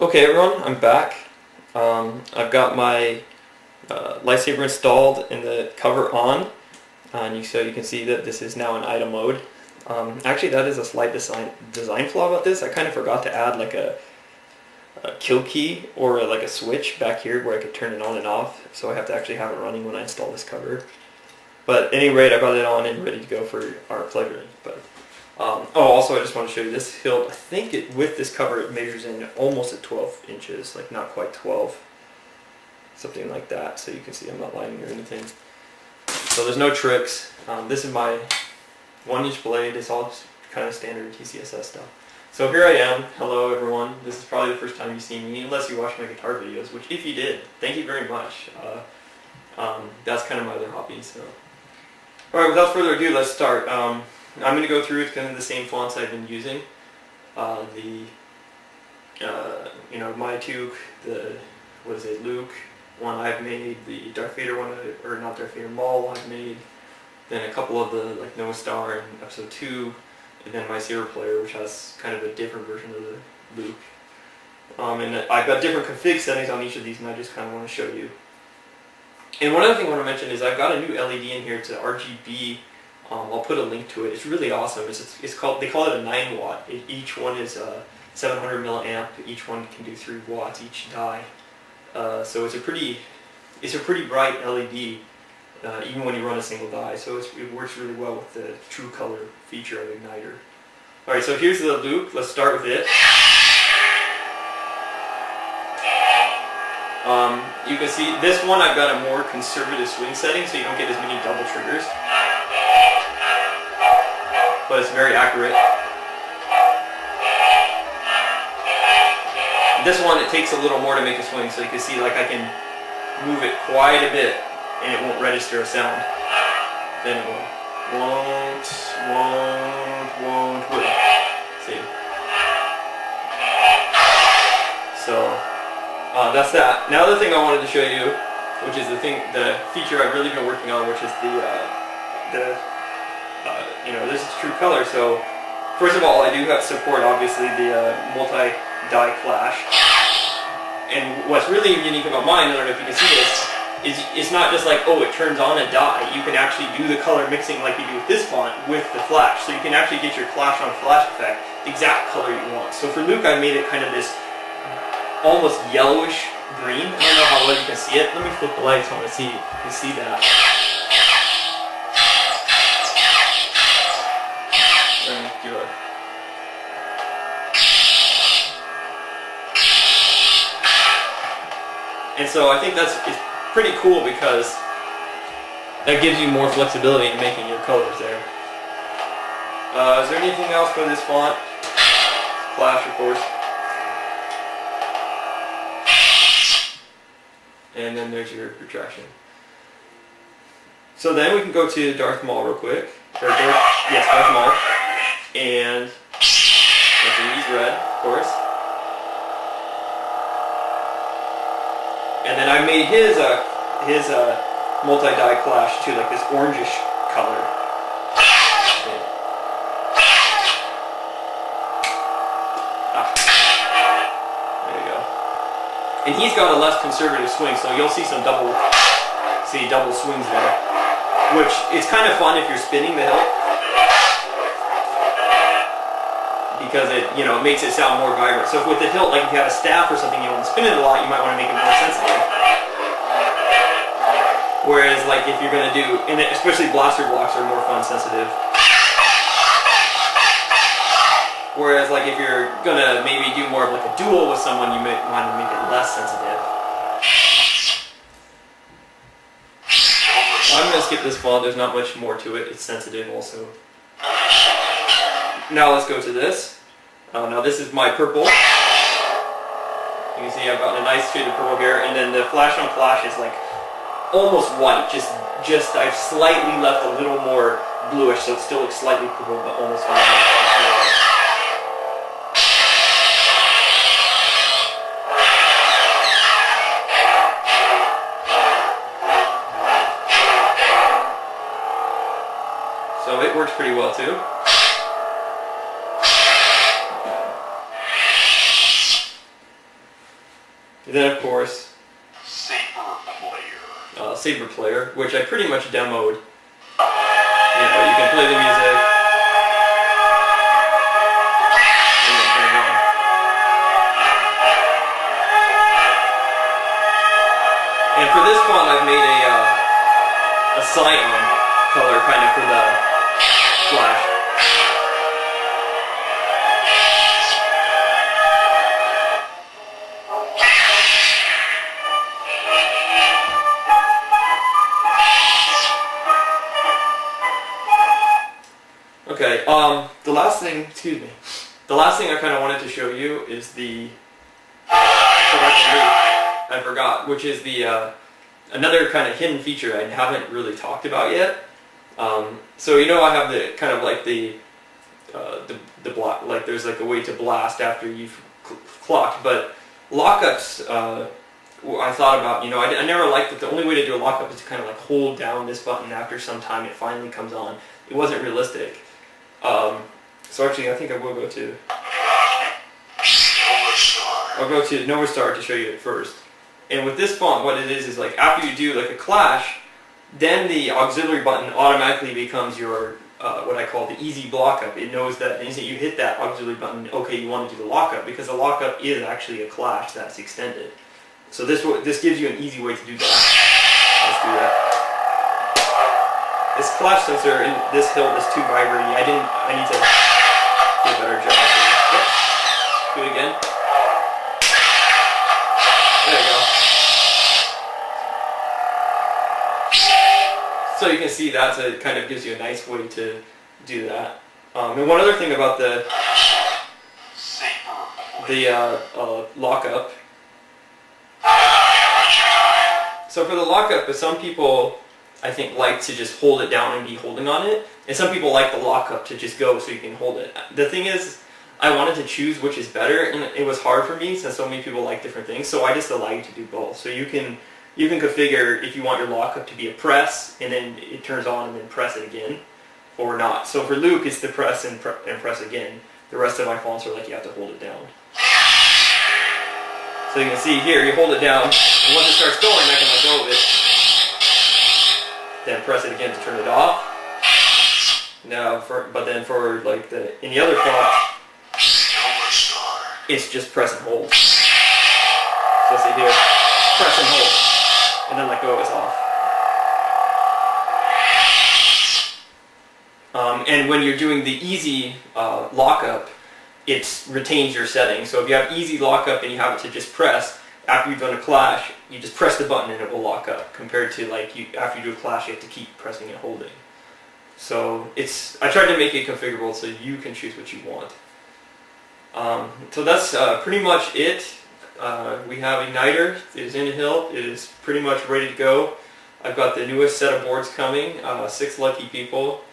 Okay everyone, I'm back. I've got my lightsaber installed and the cover on, so you can see that this is now in item mode. Actually, that is a slight design flaw about this. I kind of forgot to add like a kill key or like a switch back here where I could turn it on and off, so I have to actually have it running when I install this cover. But at any rate, I got it on and ready to go for our playground. Also I just want to show you this hilt. I think with this cover it measures in almost at 12 inches, like not quite 12, something like that. So you can see I'm not lying or anything. So there's no tricks. This is my 1-inch blade. It's all kind of standard TCSS stuff. So here I am. Hello everyone. This is probably the first time you've seen me, unless you watch my guitar videos, which if you did, thank you very much. That's kind of my other hobby. So, all right, without further ado, let's start. I'm going to go through kind of the same fonts I've been using. My two, Luke one I've made, the Darth Vader one, or not Darth Vader, Maul I've made, then a couple of the like Noah Star in episode 2, and then my saber player, which has kind of a different version of the Luke. And I've got different config settings on each of these, and I just kind of want to show you. And one other thing I want to mention is I've got a new LED in here to RGB. I'll put a link to it. It's really awesome. They call it a 9-watt. Each one is 700 milliamp. Each one can do 3 watts each die. So it's a pretty bright LED, even when you run a single die. So it works really well with the true color feature of Igniter. All right, so here's the Luke. Let's start with it. You can see this one I've got a more conservative swing setting, so you don't get as many double triggers. But it's very accurate. This one, it takes a little more to make a swing, so you can see like I can move it quite a bit and it won't register a sound. Then it won't. See? So that's that. Now the thing I wanted to show you, which is the feature I've really been working on, which is this is true color. So first of all, I do have support, obviously, the multi-die clash. And what's really unique about mine, I don't know if you can see this, is it's not just like, oh, it turns on a die. You can actually do the color mixing like you do with this font with the flash. So you can actually get your clash on flash effect the exact color you want. So for Luke, I made it kind of this almost yellowish green. I don't know how well you can see it. Let me flip the lights so I want to see you can see that. And so I think it's pretty cool because that gives you more flexibility in making your colors there. Is there anything else for this font? Flash, of course. And then there's your retraction. So then we can go to Darth Maul real quick. Darth Maul. And he's red, of course. And then I made his multi-die clash to like this orangish color. There you go. And he's got a less conservative swing, so you'll see some double swings there, which is kind of fun if you're spinning the hilt, because it makes it sound more vibrant. So with the hilt, like if you have a staff or something you want to spin it a lot, you might want to make it more sensitive. Whereas like if you're going to do, and especially blaster blocks are more fun sensitive. Whereas like if you're going to maybe do more of like a duel with someone, you might want to make it less sensitive. Well, I'm going to skip this font, there's not much more to it, it's sensitive also. Now let's go to this. Now this is my purple. You can see I've got a nice shade of purple here, and then the flash on flash is like almost white. Just I've slightly left a little more bluish, so it still looks slightly purple, but almost white. So it works pretty well too. And then of course, Saber player. Saber player, which I pretty much demoed. You know, you can play the music. And then turn it on. And for this font, I've made a cyan color kind of for the flash. Okay, the last thing I kind of wanted to show you is the I forgot, which is the another kind of hidden feature I haven't really talked about yet. So you know I have the kind of like the block, like there's like a way to blast after you've clocked, but lockups. I thought about, you know, I never liked that the only way to do a lockup is to kind of like hold down this button after some time it finally comes on. It wasn't realistic. So actually I think I will go to Nova Star to show you it first. And with this font, what it is like after you do like a clash, then the auxiliary button automatically becomes your what I call the easy lockup. It knows that the instant you hit that auxiliary button, okay, you want to do the lockup, because the lockup is actually a clash that's extended. So this gives you an easy way to do that. Let's do that. This clash sensor in this hilt is too vibrating. I need to do a better job. Yep. Do it again. There you go. So you can see that it kind of gives you a nice way to do that. And one other thing about the lockup. So for the lockup, some people I think like to just hold it down and be holding on it, and some people like the lockup to just go so you can hold it. The thing is, I wanted to choose which is better, and it was hard for me since so many people like different things, so I just allow you to do both. So you can configure if you want your lockup to be a press and then it turns on and then press it again, or not. So for Luke, it's the press and press again. The rest of my fonts are like you have to hold it down. So you can see here, you hold it down, and once it starts going, I can let go of it. Then press it again to turn it off. Now, but then for like in the other font, it's just press and hold. So see here, press and hold, and then let go, it's off. And when you're doing the easy lockup, it retains your settings. So if you have easy lockup and you have it to just press, after you've done a clash, you just press the button and it will lock up, compared to like after you do a clash, you have to keep pressing and holding. So I tried to make it configurable so you can choose what you want. So that's pretty much it. We have Igniter. It is in the hilt. It is pretty much ready to go. I've got the newest set of boards coming. 6 lucky people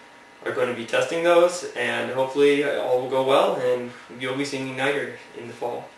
are going to be testing those, and hopefully all will go well and you'll be seeing Igniter in the fall.